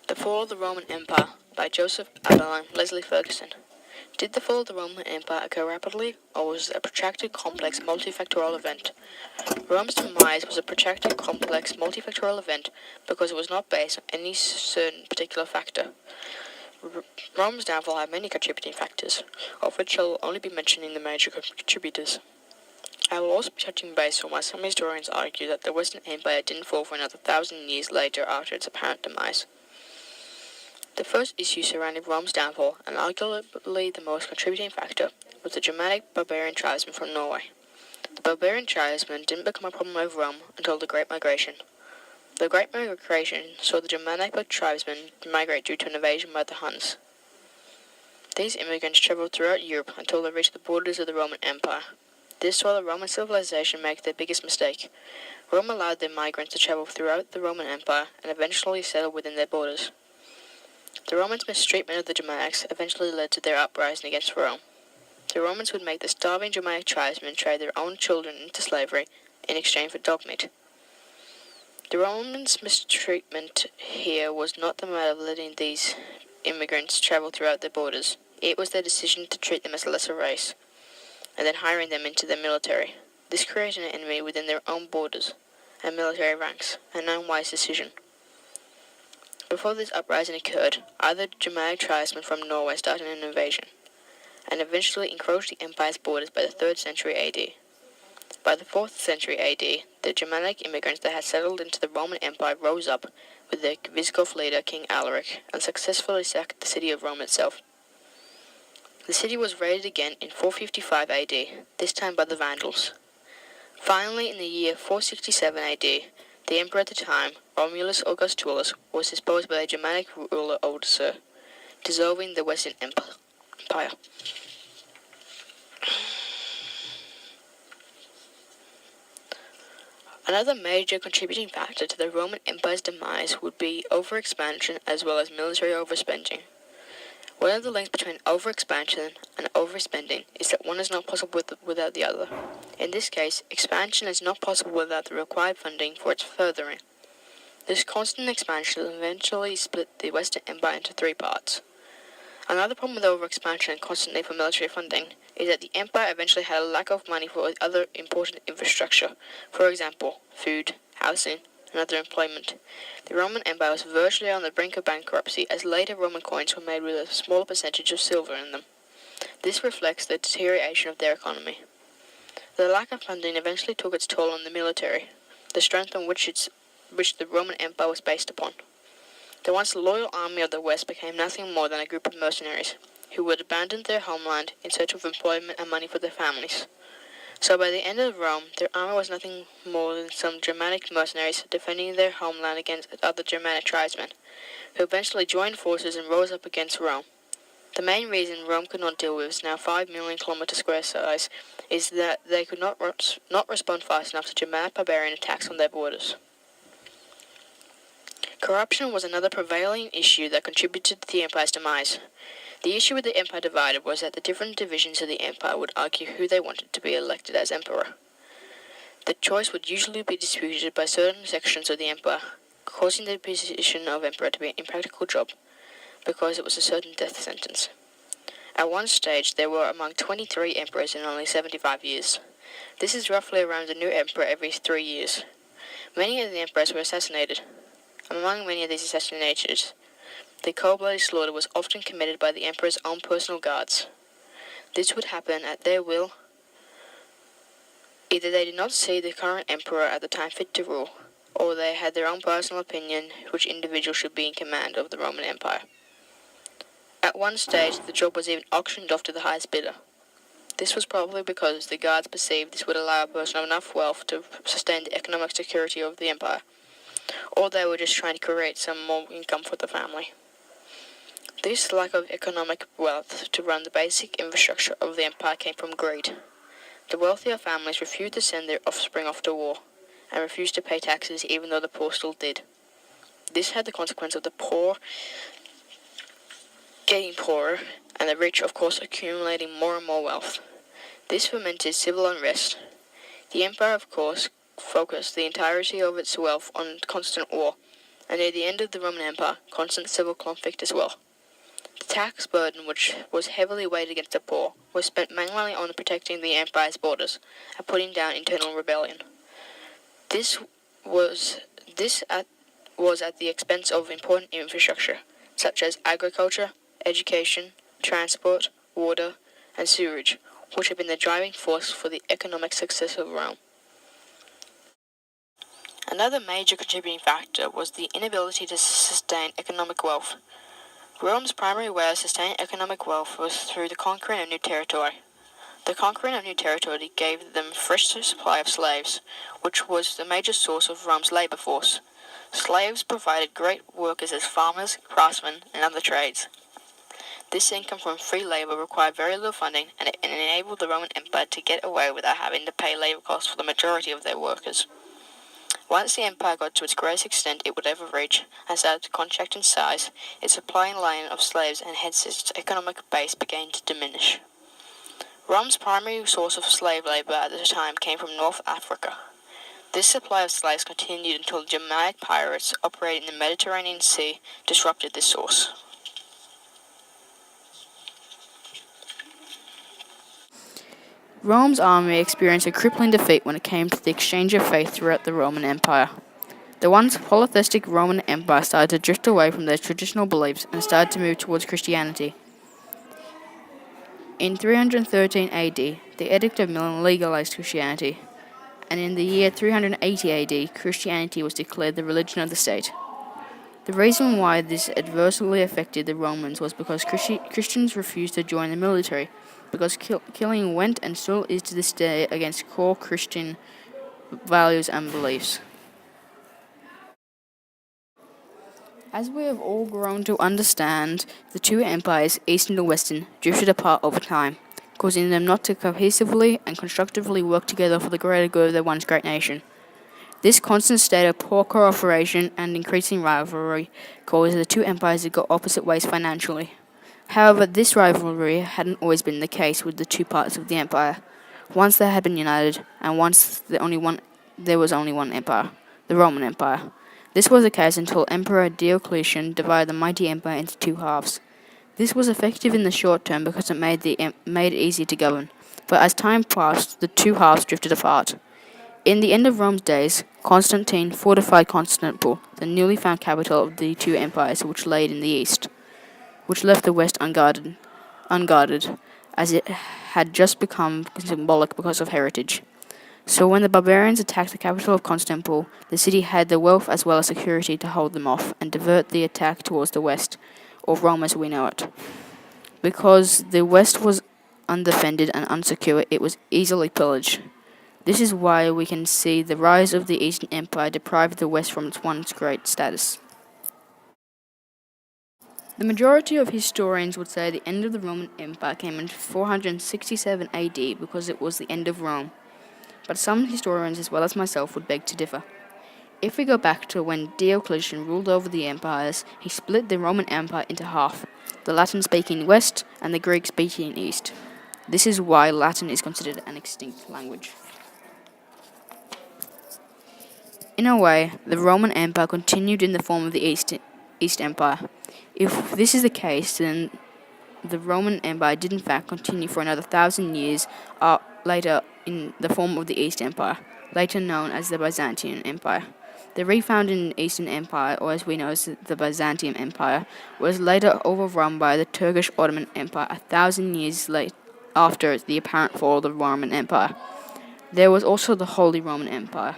The Fall of the Roman Empire by Joseph Adeline Leslie Ferguson. Did the fall of the Roman Empire occur rapidly, or was it a protracted, complex, multifactorial event? Rome's demise was a protracted, complex, multifactorial event because it was not based on any certain particular factor. Rome's downfall had many contributing factors, of which I will only be mentioning the major contributors. I will also be touching base on why some historians argue that the Western Empire didn't fall for another 1,000 years later after its apparent demise. The first issue surrounding Rome's downfall, and arguably the most contributing factor, was the Germanic barbarian tribesmen from Norway. The barbarian tribesmen didn't become a problem of Rome until the Great Migration. The Great Migration saw the Germanic tribesmen migrate due to an invasion by the Huns. These immigrants traveled throughout Europe until they reached the borders of the Roman Empire. This saw the Roman civilization make their biggest mistake. Rome allowed their migrants to travel throughout the Roman Empire and eventually settle within their borders. The Romans' mistreatment of the Germanics eventually led to their uprising against Rome. The Romans would make the starving Germanic tribesmen trade their own children into slavery in exchange for dog meat. The Romans' mistreatment here was not the matter of letting these immigrants travel throughout their borders. It was their decision to treat them as a lesser race, and then hiring them into their military. This created an enemy within their own borders and military ranks, an unwise decision. Before this uprising occurred, other Germanic tribesmen from Norway started an invasion, and eventually encroached the empire's borders by the 3rd century AD. By the 4th century AD, the Germanic immigrants that had settled into the Roman Empire rose up with their Visigoth leader King Alaric and successfully sacked the city of Rome itself. The city was raided again in 455 AD, this time by the Vandals. Finally, in the year 467 AD, the emperor at the time, Romulus Augustulus, was disposed by the Germanic ruler Odoacer, dissolving the Western Empire. Another major contributing factor to the Roman Empire's demise would be overexpansion as well as military overspending. One of the links between overexpansion and overspending is that one is not possible without the other. In this case, expansion is not possible without the required funding for its furthering. This constant expansion eventually split the Western Empire into 3 parts. Another problem with overexpansion and constant need for military funding is that the empire eventually had a lack of money for other important infrastructure, for example, food, housing, and other employment. The Roman Empire was virtually on the brink of bankruptcy as later Roman coins were made with a smaller percentage of silver in them. This reflects the deterioration of their economy. The lack of funding eventually took its toll on the military, the strength on which the Roman Empire was based upon. The once loyal army of the West became nothing more than a group of mercenaries, who would abandon their homeland in search of employment and money for their families. So by the end of Rome, their army was nothing more than some Germanic mercenaries defending their homeland against other Germanic tribesmen, who eventually joined forces and rose up against Rome. The main reason Rome could not deal with its now 5 million kilometer square size is that they could not respond fast enough to Germanic barbarian attacks on their borders. Corruption was another prevailing issue that contributed to the empire's demise. The issue with the empire divided was that the different divisions of the empire would argue who they wanted to be elected as emperor. The choice would usually be disputed by certain sections of the empire, causing the position of emperor to be an impractical job, because it was a certain death sentence. At one stage, there were among 23 emperors in only 75 years. This is roughly around a new emperor every 3 years. Many of the emperors were assassinated. Among many of these assassinations, the cold-blooded slaughter was often committed by the emperor's own personal guards. This would happen at their will. Either they did not see the current emperor at the time fit to rule, or they had their own personal opinion which individual should be in command of the Roman Empire. At one stage, the job was even auctioned off to the highest bidder. This was probably because the guards perceived this would allow a person of enough wealth to sustain the economic security of the empire, or they were just trying to create some more income for the family. This lack of economic wealth to run the basic infrastructure of the empire came from greed. The wealthier families refused to send their offspring off to war, and refused to pay taxes even though the poor still did. This had the consequence of the poor getting poorer, and the rich, of course, accumulating more and more wealth. This fomented civil unrest. The empire, of course, focused the entirety of its wealth on constant war, and near the end of the Roman Empire, constant civil conflict as well. The tax burden, which was heavily weighted against the poor, was spent mainly on protecting the empire's borders and putting down internal rebellion. This was at the expense of important infrastructure, such as agriculture, education, transport, water, and sewerage, which had been the driving force for the economic success of Rome. Another major contributing factor was the inability to sustain economic wealth. Rome's primary way of sustaining economic wealth was through the conquering of new territory. The conquering of new territory gave them fresh supply of slaves, which was the major source of Rome's labour force. Slaves provided great workers as farmers, craftsmen, and other trades. This income from free labour required very little funding, and it enabled the Roman Empire to get away without having to pay labour costs for the majority of their workers. Once the empire got to its greatest extent it would ever reach, and started to contract in size, its supply line of slaves and hence its economic base began to diminish. Rome's primary source of slave labour at the time came from North Africa. This supply of slaves continued until the Germanic pirates operating in the Mediterranean Sea disrupted this source. Rome's army experienced a crippling defeat when it came to the exchange of faith throughout the Roman Empire. The once polytheistic Roman Empire started to drift away from their traditional beliefs and started to move towards Christianity. In 313 AD, the Edict of Milan legalized Christianity, and in the year 380 AD, Christianity was declared the religion of the state. The reason why this adversely affected the Romans was because Christians refused to join the military, because killing went and still is to this day against core Christian values and beliefs. As we have all grown to understand, the two empires, Eastern and Western, drifted apart over time, causing them not to cohesively and constructively work together for the greater good of their once great nation. This constant state of poor cooperation and increasing rivalry caused the two empires to go opposite ways financially. However, this rivalry hadn't always been the case with the two parts of the empire. Once they had been united, and once there was only one empire, the Roman Empire. This was the case until Emperor Diocletian divided the mighty empire into two halves. This was effective in the short term because it made it easy to govern, but as time passed, the two halves drifted apart. In the end of Rome's days, Constantine fortified Constantinople, the newly found capital of the two empires which lay in the east, which left the west unguarded, as it had just become symbolic because of heritage. So when the barbarians attacked the capital of Constantinople, the city had the wealth as well as security to hold them off and divert the attack towards the west, or Rome as we know it. Because the west was undefended and unsecure, it was easily pillaged. This is why we can see the rise of the Eastern Empire deprived the West from its once great status. The majority of historians would say the end of the Roman Empire came in 467 AD because it was the end of Rome, but some historians as well as myself would beg to differ. If we go back to when Diocletian ruled over the empires, he split the Roman Empire into half, the Latin-speaking West and the Greek-speaking East. This is why Latin is considered an extinct language. In a way, the Roman Empire continued in the form of the East Empire. If this is the case, then the Roman Empire did in fact continue for another 1,000 years later in the form of the East Empire, later known as the Byzantine Empire. The refounded Eastern Empire, or as we know as the Byzantium Empire, was later overrun by the Turkish Ottoman Empire 1,000 years after the apparent fall of the Roman Empire. There was also the Holy Roman Empire,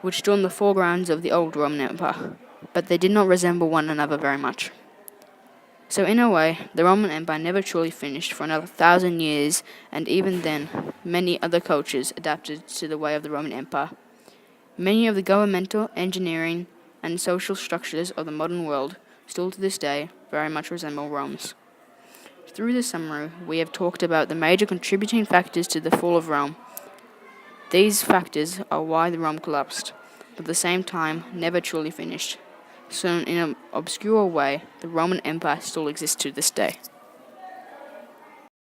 which stood in the foregrounds of the old Roman Empire, but they did not resemble one another very much. So in a way, the Roman Empire never truly finished for another 1,000 years, and even then, many other cultures adapted to the way of the Roman Empire. Many of the governmental, engineering, and social structures of the modern world still to this day very much resemble Rome's. Through this summary, we have talked about the major contributing factors to the fall of Rome. These factors are why the Rome collapsed, but at the same time never truly finished. So in an obscure way, the Roman Empire still exists to this day.